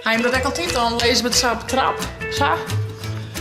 Hij heeft dat ook altijd dan lezen met zo'n trap. Zo.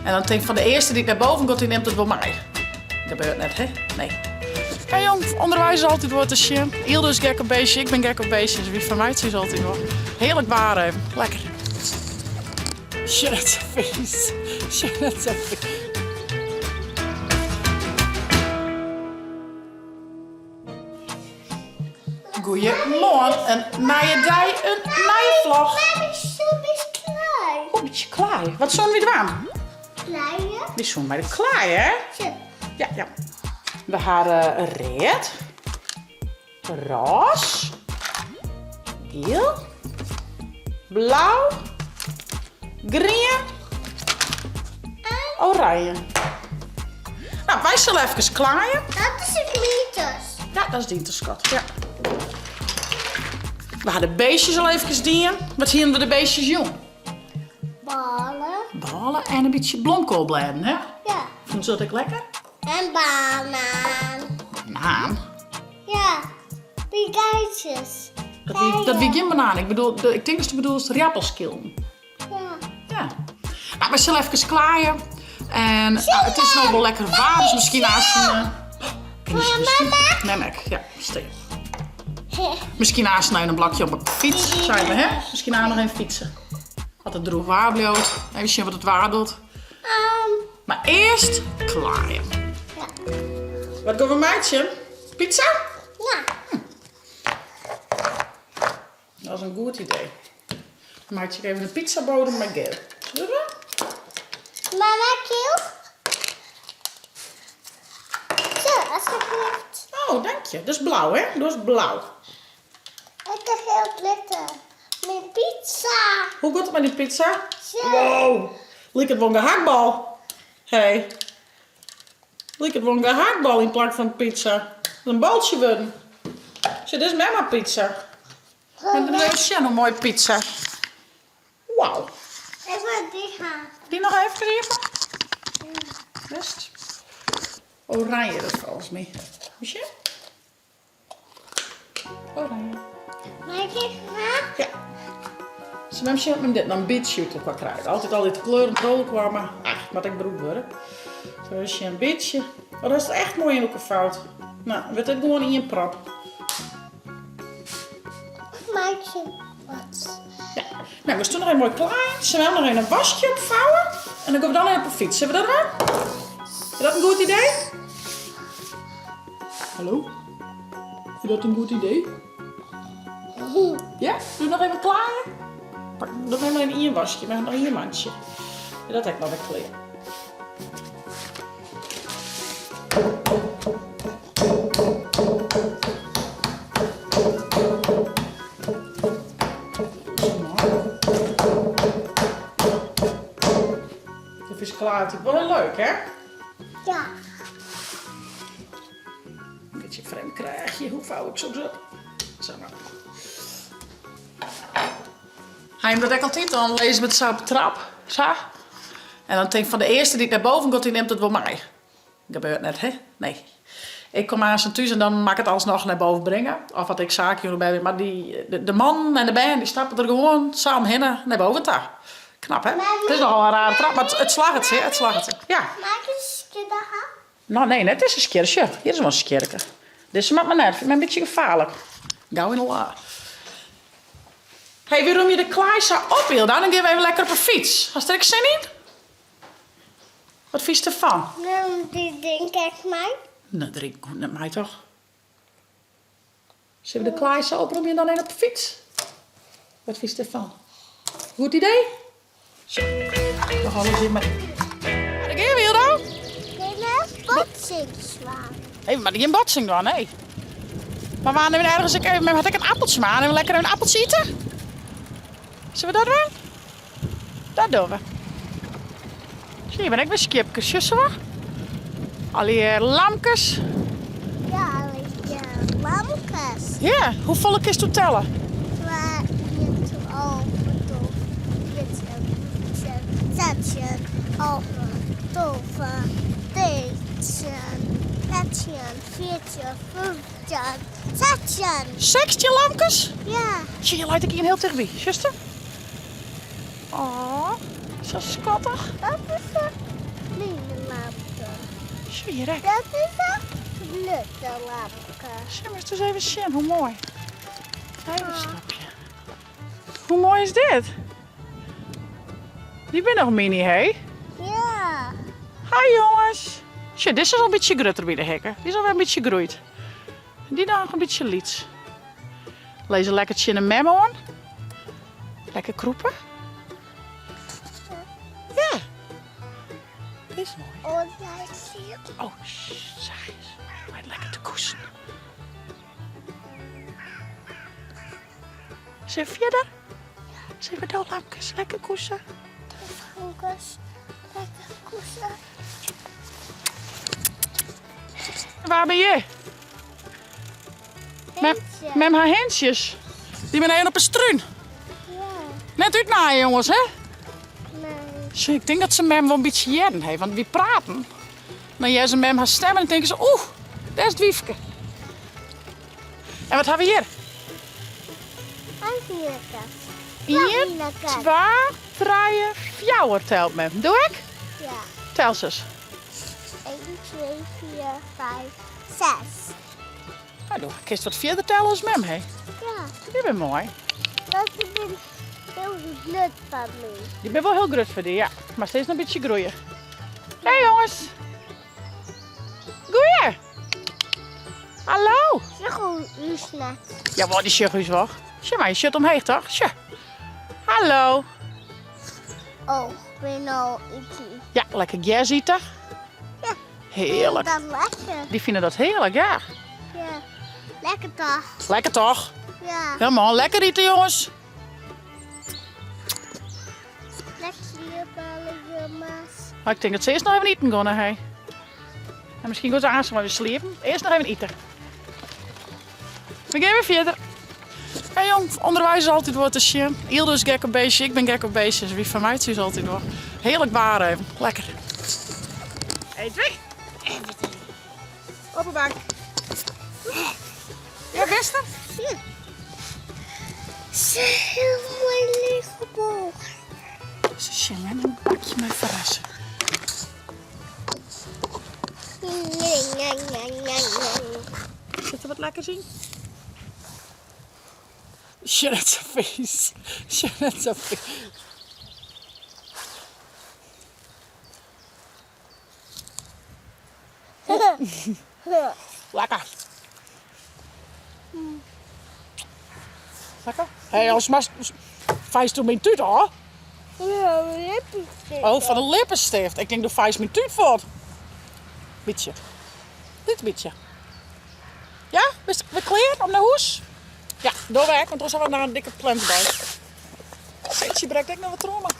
En dan denk ik van de eerste die ik naar boven gaat, die neemt het wel mij. Dat gebeurt net, hè? Nee. Ja, jong, onderwijs is altijd wat te zien. Hilde is gek op beestje, ik ben gek op beestje. Dus wie van mij het is altijd wel. Heerlijk waar even. Lekker. Shit, zo vies. Shit, zo vies. Goeiemorgen, een nieuwe dag, een nieuwe vlog. Maar ik zo'n beetje klein. Oh, een beetje klaar. Wat zullen we doen? Kleine? Die zoen bij de klaar, hè? Zo. Ja, ja. We hadden red, roze, geel, blauw, groen, oranje. Nou, wij zullen even klaaien. Dat is een kleintjes. Ja, dat is dienterschat. Ja. We hadden beestjes al even dienen. Wat zien we de beestjes jong? Ballen. Ballen en een beetje blomkoolbladen, hè? Ja. Vond je dat ook lekker? En banaan. Banaan. Ja. Die geitjes. Dat wie geen banaan. Ik bedoel, ik denk dat je bedoelt riappelskillen. Ja. Ja. Nou, we zullen even klaaien. En het is nog wel lekker warm, dus misschien als een... Mama. Nee, ja, stil. Misschien aansnijden een blokje op een fiets, zijn we, hè? Misschien aan nog even fietsen. Wat het droeg waar blijft. Even zien wat het waar doet. Maar eerst klaaien. Ja. Wat gaan we meidje? Pizza? Ja. Dat is een goed idee. Dan maak ik even een pizzabodem met geel. Zullen we? Mama, kiel. Zo, alsjeblieft. Oh, dank je. Dat is blauw, hè? Dat is blauw. Ik heb heel glitter. Mijn pizza. Hoe gaat het met die pizza? Zo. Wow. Lijkt het wel een gehaktbal. Hey. Lijkt het wel een gehaktbal in plaats van pizza. Een baltje worden. Zo, dit is mama pizza. En dan is ja een mooie pizza. Wauw. Even die gaan. Die nog even geven? Best. Oranje, dat volgens mij. Is je? Oranje. Mag ik gaan? Ja. Ze hebben met dit een beetje op wat krijgen. Altijd al die kleuren rol kwamen. Ach, wat ik beroep worden. Zo is je een beetje. Oh, dat is echt mooi in elkaar fout. Nou, werd het gewoon in je prop. Maak je wat? Ja. Nou, we staan nog even mooi klaar. Ze willen nog even een wasje opvouwen. En dan gaan we dan even op de fiets. Hebben we dat wel? Is dat een goed idee? Hallo? Is dat een goed idee? Ja? Doe nog even klaar. Pak nog even in je wasje. We gaan nog in je mandje. Ja, dat heb ik nog weer kleren. Het is klaar. Het is wel heel leuk, hè? Ja. Een beetje vreemd krijg je. Hoe vouw ik zo op? Zo maar. Hij heeft dat ook altijd dan lezen met zo'n trap. Zo. En dan denk ik van de eerste die ik naar boven gaat, die neemt het wel mij. Dat gebeurt net, hè? Nee. Ik kom aan zijn thuis en dan mag ik het alsnog naar boven brengen. Of wat ik zaakje erbij ben. Maar de man en de band die stappen er gewoon samen heen naar boven toe. Knap, hè? Het is nogal een rare trap, maar het slaagt het, hè? Het slaagt het. Ja. Maak eens daar. Nou, nee, net is een skiertje. Hier is wel een skierke. Dit is maar net. Ik vind een beetje gevaarlijk. Gauw in de la. Hé, hey, waarom je de klaar op wil, dan gaan we even lekker op een fiets. Hast er ook zin in? Wat vies ervan? Nou, die denk ik mij. Nou, drink net mij toch. Zullen we de klaar op, waarom je dan even op de fiets? Wat vies ervan? Goed idee? Zo, we gaan eens in met... Wat ga je weer dan? Nee, botsingswaar. Hé, maar geen botsing dan, nee. Maar we gaan even ergens had ik een appeltje maar en we lekker een appeltje eten? Zullen we dat doen? Dat doen we. Zie je, ben ik weer skipjes, jussen we? Al die lampjes. Ja, je lamkes. Ja, hoe volle kist te tellen? Waar je te over, zetje, over, tover, deze, 13, 14, 15, 16. 16 lampjes? Ja. Zie je, laat ik hier heel dichtbij, juster? Oh, zo schattig. Dat is een kleine lampje. Zwierig. Dat is een glitterlampje. Zie maar eens even zien, hoe mooi. Even een stapje. Hoe mooi is dit? Die ben nog mini, hé? Ja. Hi jongens. Shit, dit is al een beetje grutter bij de hekken. Die is alweer een beetje groeid. Die dan nog een beetje liets. Lees een lekker chin en memo aan. Lekker kroepen. Ja. Dit is mooi. Oh, daar zie je. Oh, zachtjes. Maar lekker te koesen. Zit verder? Zit we door lampjes. Lekker koesen. Jongens, lekker kussen. Waar ben je? Met haar hensjes. Die beneden op een struin. Ja. Net uit naaien, jongens, hè? Nee. Zo, ik denk dat ze mem wel een beetje jaren heeft, want wie praten. Dan jij ze mem haar stemmen en denken ze, oeh, daar is het wiefke. En wat hebben we hier? Een vierkant. 1, 2, 3, 4 telt mem. Doe ik? Ja. Tel ze eens. 1, 2, 4, 5, 6. Nou, doe ik eens wat verder tellen als mem, hè? Ja. Die ben mooi. Dat is een heel glut van me. Die ben wel heel groot voor die, ja. Maar steeds nog een beetje groeien. Hé jongens. Goeie. Hallo. Zeg hoe u net. Ja, wat die shit is wel. Zie maar, je shit omheen toch? Tja. Hallo. Oh, ik ben al iets. Ja, lekker jazzieten. Ja. Heerlijk. Dat lekker. Die vinden dat heerlijk, ja. Ja. Lekker toch? Lekker toch? Ja. Ja man, lekker eten jongens. Lekker slierballen, jongens. Maar ik denk dat ze eerst nog even eten gaan, hè. En misschien gaan ze aan maar weer sliepen. Eerst nog even eten. We gaan weer verder. Hé jong, onderwijs is altijd wat te zien. Ildo is gek op beestje, ik ben gek op beestjes. Wie van mij is altijd nog. Heerlijk waar even. Lekker. 1, 2. Op de bank. Ja, beste? Ja. Ze heel mooi lichtgebogen. Ze zien me een bakje mee verrassen. Zit er wat lekker zien? Shit, zo vies. Shit, zo vies. Lekker. Lekker? Hé, hey, als maar vijs door mijn tuut hoor. Ja, lippenstift. Oh, van een lippenstift. Ik denk dat vijs mijn tuut voort. Beetje. Dit beetje. Ja? Ben je klaar om naar huis? Ja, doorwerk, want er is wel naar een dikke plant bij. Zetje, breekt ik nog wat trommen.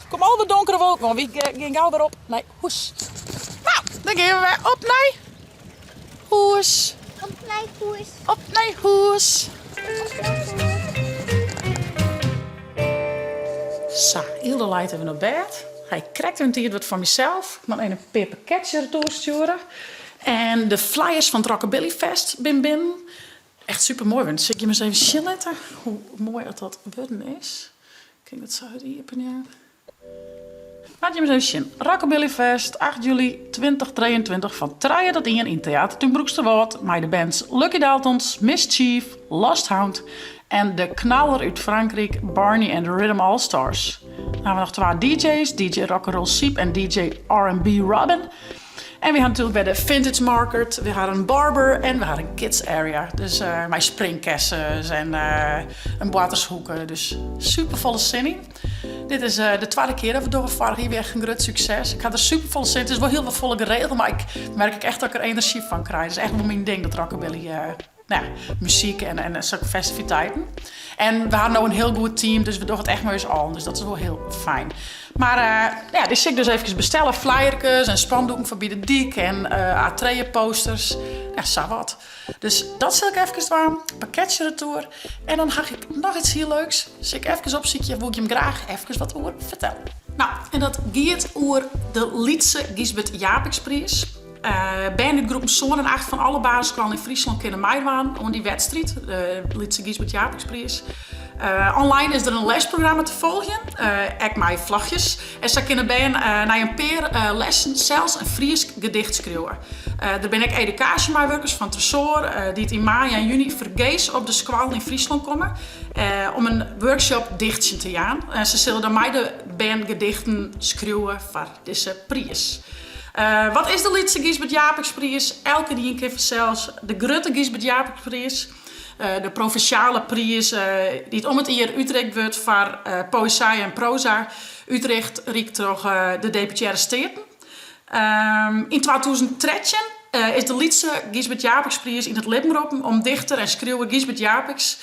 Kom al de donkere wolken, want wie ging gauw weer op? Nee, hoes. Nou, dan gaan we weer op naar huis. Op mijn koers. Op naar huis. Zo, Hilde leidt even naar bed. Hij krijgt een tier wat van mezelf. Ik moet een pakketje doorsturen. En de flyers van het Rockabilly Fest binnen. Echt super mooi. Want zit je me eens even chilletten hoe mooi dat worden is. Kijk, dat zou het hier openen. Laat je me eens even zien. Rockabilly Fest, 8 juli 2023 van 3 tot 1 in Theater ten Broeksterwoud. Met de bands Lucky Daltons, Mischief, Lost Hound en de knaller uit Frankrijk, Barney and the Rhythm All Stars. Dan hebben we nog 2 DJ's, DJ Rock'n'Roll Siep en DJ R&B Robin. En we gaan natuurlijk bij de Vintage Market, we gaan een barber en we gaan een kids area. Dus mijn springkessen en een watershoeken. Dus super volle zin in. Dit is de tweede keer dat we doorvaren. Hier weer een groot succes. Ik had er super volle zin. Het is wel heel wat volle geregeld, maar ik merk echt dat ik er energie van krijg. Het is echt wel mijn ding, dat rockabilly. Muziek en zulke festiviteiten. En we hebben nu een heel goed team, dus we doen het echt maar eens aan. Dus dat is wel heel fijn. Maar dus ik dus even bestellen. Flyertjes en spandoeken van Bieden Diek en A3-posters. Ja, zo wat. Dus dat zal ik even doen. Pakketje retour. En dan ga ik nog iets heel leuks. Dus ik even op ziekje, wil ik je hem graag even wat over vertellen. Nou, en dat gaat over de Lietse Gisbert Japiksprijs. Banditgroep Zoon en 8 van alle basisscholen in Friesland kunnen meedoen aan die wedstrijd, de Lietse Gisbert Japiksprijs. Online is er een lesprogramma te volgen, ik mijn vlagjes. En ze kunnen bij naar een paar lessen zelfs een Fries gedicht schrijven. Er ben ik educatiemedewerkers van Tresor die het in mei en juni vergees op de squal in Friesland komen om een workshop dichtje te gaan. Ze zullen dan mij de band gedichten schrijven voor deze prijs. Wat is de Lietse Gisbert Japiksprijs? Elke die een keer zelfs de grote Gisbert Japiksprijs. De provinciale prijs die het om het jaar Utrecht wordt voor poëzie en proza. Utrecht riekt toch de deputaire steden. In 2013 is de Lietse Gisbert Japiksprijs in het leven geroepen om dichter en schreeuwer Gisbert Japiks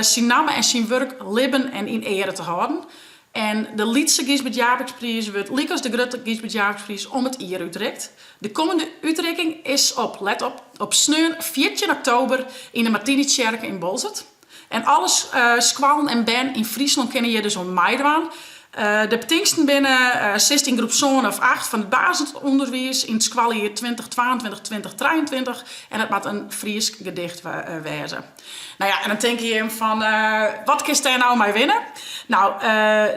zijn naam en zijn werk leven en in ere te houden. En de Lietse Gisbert Japiksprijs wordt, liek als de grote Gisbert Japiksprijs, om het jaar Utrecht. De komende uitreiking is let op sneun 14 oktober in de Martinikerk in Bolzert. En alles squallen en ben in Friesland kennen je dus om meidwaan. De betingsten binnen 16 groep zoon of 8 van het basisonderwijs in het squallier 2022-2023 en het moet een Fries gedicht wezen. Nou ja, en dan denk je van, wat kun je daar nou mee winnen? Nou,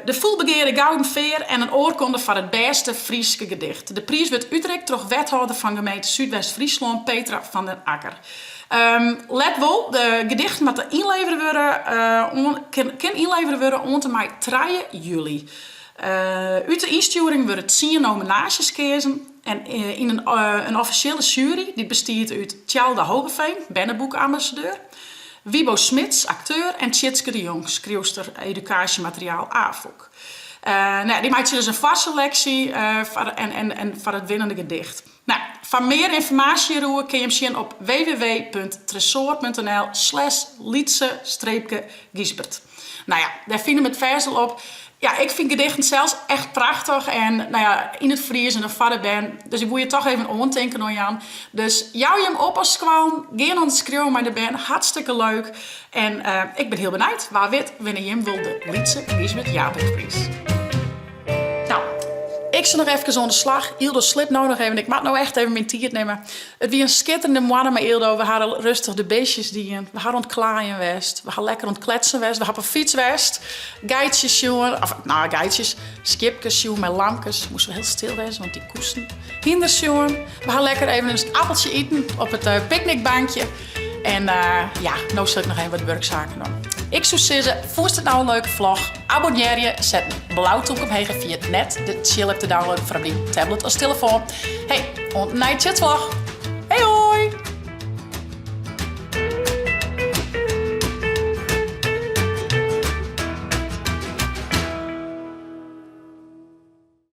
de volbegeerde Gouden Veer en een oorkonde van het beste Friese gedicht. De prijs werd Utrecht door wethouder van gemeente Zuidwest-Friesland, Petra van den Akker. Let wel, de gedichten moeten inleveren worden onder mei 3 juli. Uit de insturing worden 10 nominaties gekozen en in een officiële jury die bestaat uit Tjalda Hogeveen, bennenboekambassadeur, Wibo Smits, acteur en Tjitske de Jong, schrijfster educatiemateriaal AFOK. Die maakt dus een vastselectie voor het winnende gedicht. Nou, voor meer informatie kun je hem zien op www.tresor.nl/Lietse-Gisbert. Nou ja, daar vinden we het versel op. Ja, ik vind gedichten zelfs echt prachtig en nou ja, in het Fries en een vader ben. Dus ik moet je toch even aandenken, Jan. Dus jou je hem op als kwam, geen aan het schreeuwen maar de ben, hartstikke leuk. En ik ben heel benieuwd waar wanneer je hem wil de Lietse Gisbert Japiksprijs. Nou, ik zal nog even aan de slag. Ildo slip nou nog even. Ik mag nou echt even mijn ticket nemen. Het was een schitterende morgen met Ildo. We hadden rustig de beestjes dienen. We hadden ontklaaien west. We hadden lekker ontkletsen west. We hadden fiets west. Geitjes jongen. Of nou, geitjes. Skipjes jongen met lampjes. Moesten we heel stil wezen, want die koesten. Hinders jongen. We hadden lekker even een appeltje eten op het picknickbankje. En ja, nou zal ik nog even wat werkzaken doen. Ik zou zeggen, vond het nou een leuke vlog? Abonneer je, zet een blauwtje omheen via het net. De chill hebt te downloaden voor op die tablet als telefoon. Hey, een night vlog.